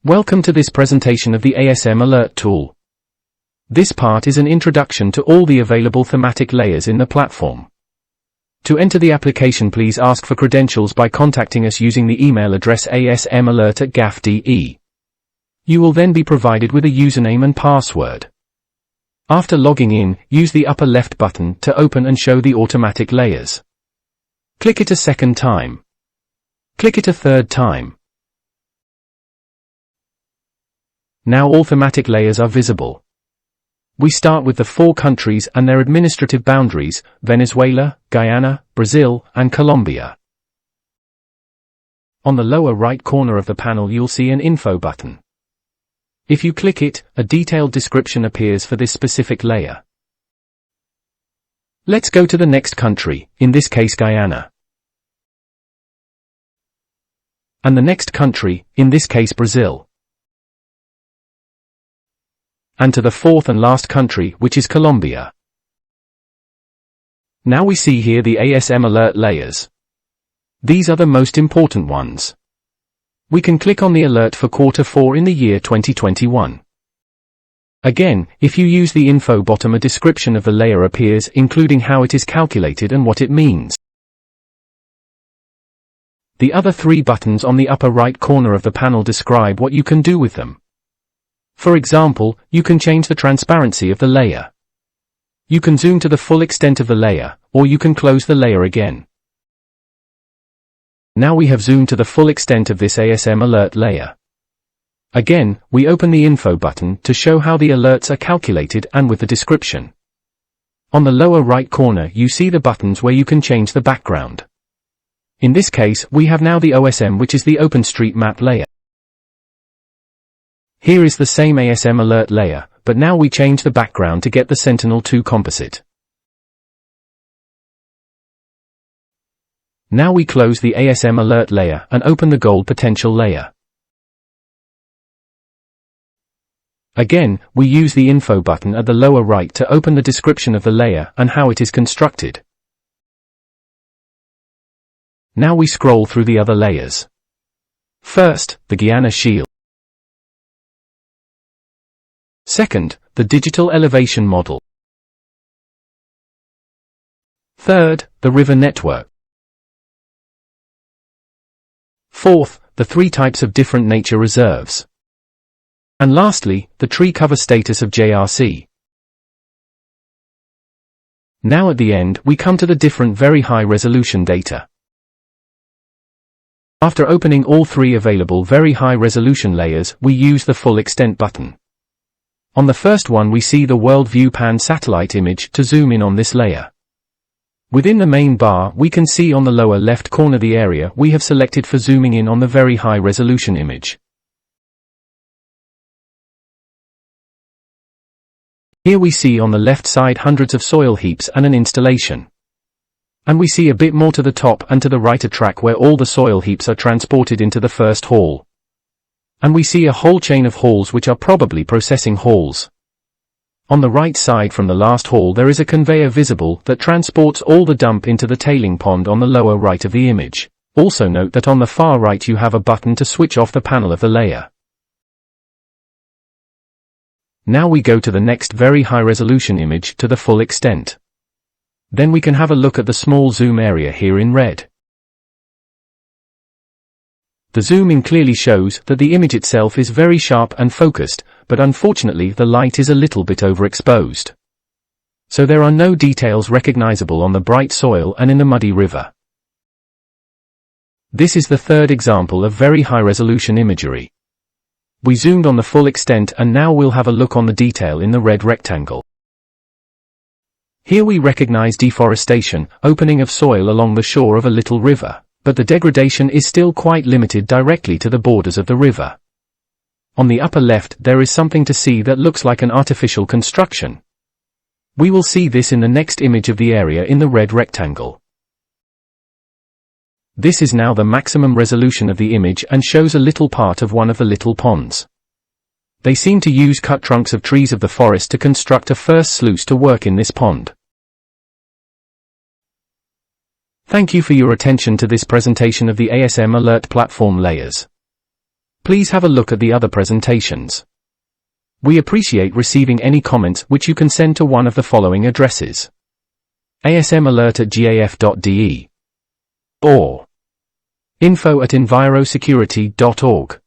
Welcome to this presentation of the ASM Alert tool. This part is an introduction to all the available thematic layers in the platform. To enter the application, please ask for credentials by contacting us using the email address asmalert@gaf.de. You will then be provided with a username and password. After logging in, use the upper left button to open and show the automatic layers. Click it a second time. Click it a third time. Now all thematic layers are visible. We start with the 4 countries and their administrative boundaries: Venezuela, Guyana, Brazil, and Colombia. On the lower right corner of the panel you'll see an info button. If you click it, a detailed description appears for this specific layer. Let's go to the next country, in this case Guyana. And the next country, in this case Brazil. And to the 4th and last country, which is Colombia. Now we see here the ASM Alert layers. These are the most important ones. We can click on the alert for Q4 in the year 2021. Again, if you use the info bottom, a description of the layer appears, including how it is calculated and what it means. The other 3 buttons on the upper right corner of the panel describe what you can do with them. For example, you can change the transparency of the layer. You can zoom to the full extent of the layer, or you can close the layer again. Now we have zoomed to the full extent of this ASM Alert layer. Again, we open the info button to show how the alerts are calculated and with the description. On the lower right corner you see the buttons where you can change the background. In this case, we have now the OSM, which is the OpenStreetMap layer. Here is the same ASM Alert layer, but now we change the background to get the Sentinel-2 composite. Now we close the ASM Alert layer and open the Gold Potential layer. Again, we use the info button at the lower right to open the description of the layer and how it is constructed. Now we scroll through the other layers. First, the Guyana Shield. Second, the Digital Elevation Model. Third, the River Network. Fourth, the 3 types of different nature reserves. And lastly, the tree cover status of JRC. Now at the end, we come to the different very high resolution data. After opening all 3 available very high resolution layers, we use the Full Extent button. On the first one we see the World View Pan satellite image to zoom in on this layer. Within the main bar we can see on the lower left corner the area we have selected for zooming in on the very high resolution image. Here we see on the left side hundreds of soil heaps and an installation. And we see a bit more to the top and to the right a track where all the soil heaps are transported into the first hall. And we see a whole chain of halls which are probably processing halls. On the right side from the last hall there is a conveyor visible that transports all the dump into the tailing pond on the lower right of the image. Also note that on the far right you have a button to switch off the panel of the layer. Now we go to the next very high resolution image to the full extent. Then we can have a look at the small zoom area here in red. The zoom in clearly shows that the image itself is very sharp and focused, but unfortunately the light is a little bit overexposed. So there are no details recognizable on the bright soil and in the muddy river. This is the 3rd example of very high resolution imagery. We zoomed on the full extent and now we'll have a look on the detail in the red rectangle. Here we recognize deforestation, opening of soil along the shore of a little river. But the degradation is still quite limited directly to the borders of the river. On the upper left there is something to see that looks like an artificial construction. We will see this in the next image of the area in the red rectangle. This is now the maximum resolution of the image and shows a little part of one of the little ponds. They seem to use cut trunks of trees of the forest to construct a first sluice to work in this pond. Thank you for your attention to this presentation of the ASM Alert platform layers. Please have a look at the other presentations. We appreciate receiving any comments which you can send to one of the following addresses: asmalert@gaf.de or info@envirosecurity.org.